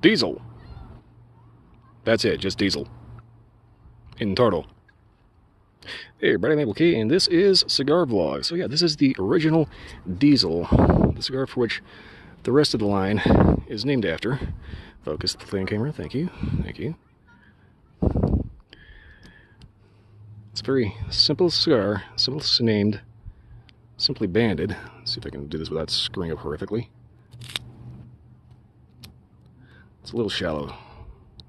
Diesel. That's it, just Diesel. In turtle. Hey everybody, I'm Abel K, and this is Cigar Vlog. So yeah, this is the original Diesel, the cigar for which the rest of the line is named after. Focus the thing camera, thank you, thank you. It's a very simple cigar, simply named, simply banded. Let's see if I can do this without screwing up horrifically. It's a little shallow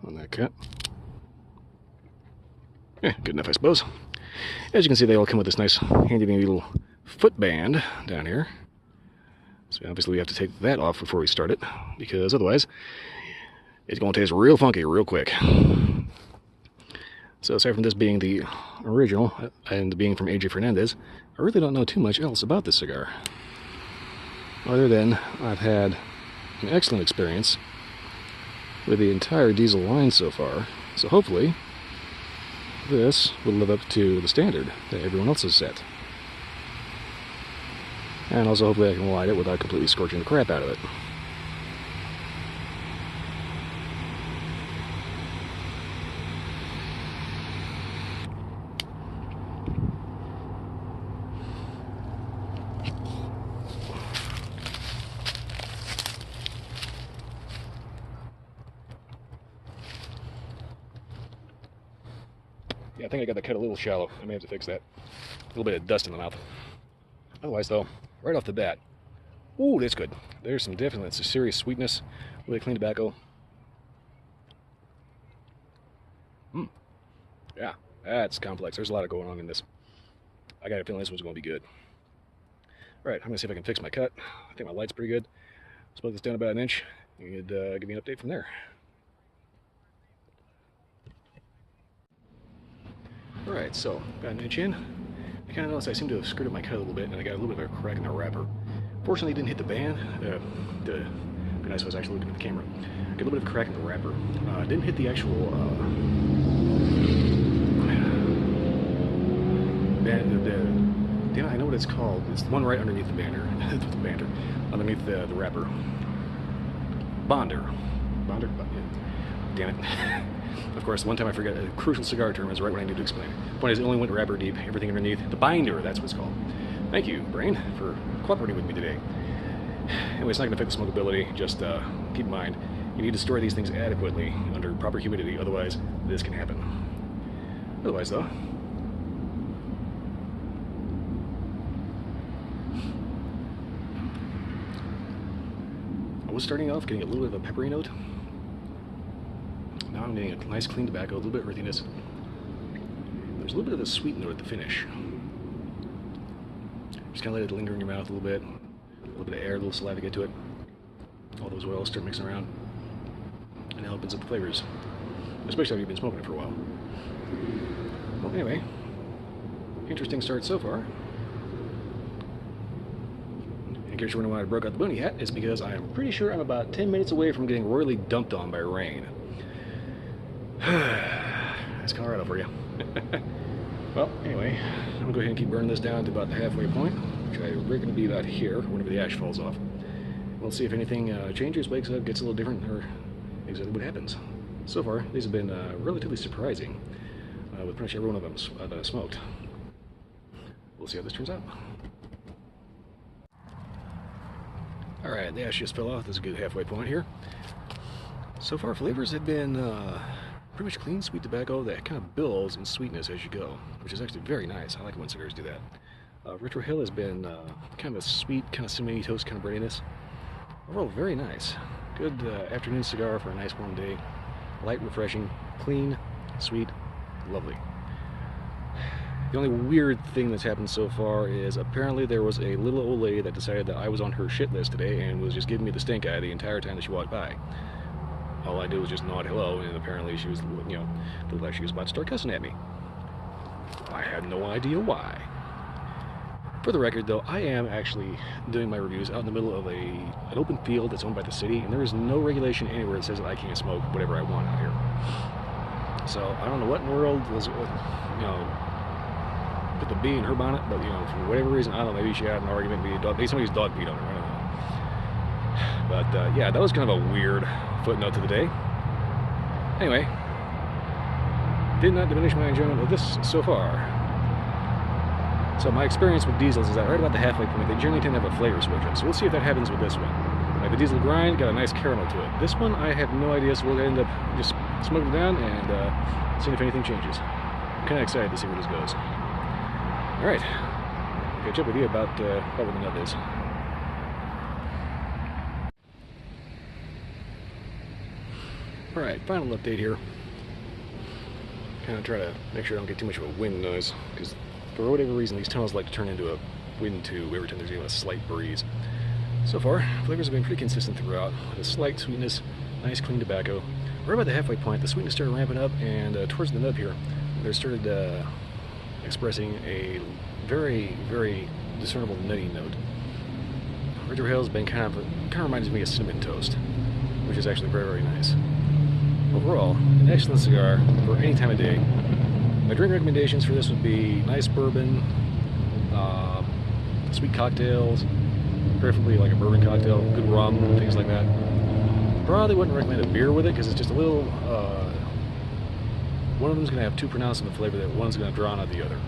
on that cut. Yeah, good enough, I suppose. As you can see, they all come with this nice handy little foot band down here. So obviously we have to take that off before we start it, because otherwise it's going to taste real funky real quick. So aside from this being the original and being from AJ Fernandez, I really don't know too much else about this cigar. Other than I've had an excellent experience with the entire Diesel line so far. So hopefully this will live up to the standard that everyone else has set. And also hopefully I can light it without completely scorching the crap out of it. Yeah, I think I got the cut a little shallow. I may have to fix that. A little bit of dust in the mouth. Otherwise, though, right off the bat, ooh, that's good. There's some definite, it's a serious sweetness. Really clean tobacco. Yeah, that's complex. There's a lot going on in this. I got a feeling this one's going to be good. All right, I'm going to see if I can fix my cut. I think my light's pretty good. Split this down about an inch. You could give me an update from there. Alright, so got an inch in. I kind of noticed I seem to have screwed up my cut a little bit, and I got a little bit of a crack in the wrapper. Fortunately, it didn't hit the band. It'd be nice if I was actually looking at the camera. Got a little bit of a crack in the wrapper. Didn't hit the actual band. Damn, I know what it's called. It's the one right underneath the banner. The banner, underneath the wrapper. Bonder. Bonder. Yeah. Damn it. Of course, one time I forgot a crucial cigar term is right when I need to explain it. The point is, it only went wrapper deep, everything underneath. The binder, that's what it's called. Thank you, Brain, for cooperating with me today. Anyway, it's not going to affect the smokability, just keep in mind, you need to store these things adequately under proper humidity, otherwise this can happen. Otherwise, though, I was starting off getting a little bit of a peppery note. Now I'm getting a nice clean tobacco, a little bit of earthiness. There's a little bit of a sweet note at the finish. Just kind of let it linger in your mouth a little bit of air, a little saliva get to it. All those oils start mixing around, and it opens up the flavors, especially if you've been smoking it for a while. Well, anyway, interesting start so far. In case you're wondering why I broke out the boonie hat, it's because I'm pretty sure I'm about 10 minutes away from getting royally dumped on by rain. That's Colorado for you. Well, anyway, I'm going to go ahead and keep burning this down to about the halfway point, which I reckon to be about here, whenever the ash falls off. We'll see if anything changes, wakes up, gets a little different, or exactly what happens. So far, these have been relatively surprising, with pretty much every one of them that I've smoked. We'll see how this turns out. Alright, the ash just fell off. This is a good halfway point here. So far, flavors have been pretty much clean, sweet tobacco that kind of builds in sweetness as you go, which is actually very nice. I like when cigars do that. Retro Hill has been kind of a sweet, kind of cinnamony toast kind of breadiness. Overall, very nice. Good afternoon cigar for a nice warm day. Light, refreshing, clean, sweet, lovely. The only weird thing that's happened so far is apparently there was a little old lady that decided that I was on her shit list today and was just giving me the stink eye the entire time that she walked by. All I did was just nod hello, and apparently she was, you know, looked like she was about to start cussing at me. I had no idea why. For the record, though, I am actually doing my reviews out in the middle of an open field that's owned by the city, and there is no regulation anywhere that says that I can't smoke whatever I want out here. So I don't know what in the world was, you know, put the bee in her bonnet, but you know, for whatever reason, I don't know. Maybe she had an argument, maybe somebody's dog peed on her. I don't know. But yeah, that was kind of a weird footnote to the day. Anyway, did not diminish my enjoyment of this so far. So my experience with diesels is that right about the halfway point, they generally tend to have a flavor switch up. So we'll see if that happens with this one. Like the diesel grind got a nice caramel to it. This one I have no idea, so we'll end up just smoking it down and seeing if anything changes. I'm kind of excited to see where this goes. All right, catch up with you about what the nut is. All right, final update here. Kind of try to make sure I don't get too much of a wind noise, because for whatever reason these tunnels like to turn into a wind tube every time there's even a slight breeze. So far, flavors have been pretty consistent throughout, with a slight sweetness, nice clean tobacco. Right about the halfway point, the sweetness started ramping up, and towards the nub here, they started expressing a very, very discernible nutty note. Ritter Hill's been kind of reminds me of cinnamon toast, which is actually very, very nice. Overall, an excellent cigar for any time of day. My drink recommendations for this would be nice bourbon, sweet cocktails, preferably like a bourbon cocktail, good rum, things like that. Probably wouldn't recommend a beer with it because it's just a little, one of them's going to have too pronounced of a flavor that one's going to drown out the other.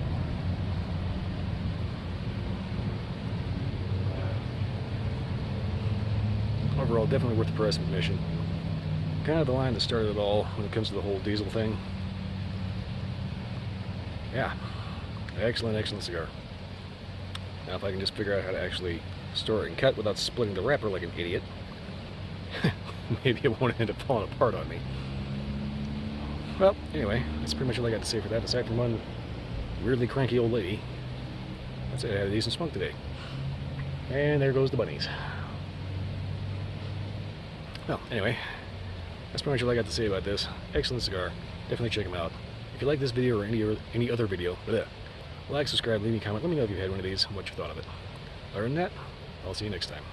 Overall, definitely worth the price of admission. Kind of the line that started it all when it comes to the whole diesel thing. Yeah, excellent, excellent cigar. Now if I can just figure out how to actually store it and cut without splitting the wrapper like an idiot, maybe it won't end up falling apart on me. Well, anyway, that's pretty much all I got to say for that, aside from one weirdly cranky old lady. That's it, I had a decent smoke today. And there goes the bunnies. Well, anyway, that's pretty much all I got to say about this. Excellent cigar. Definitely check them out. If you like this video or any other video, like, subscribe, leave me a comment. Let me know if you had one of these and what you thought of it. Other than that, I'll see you next time.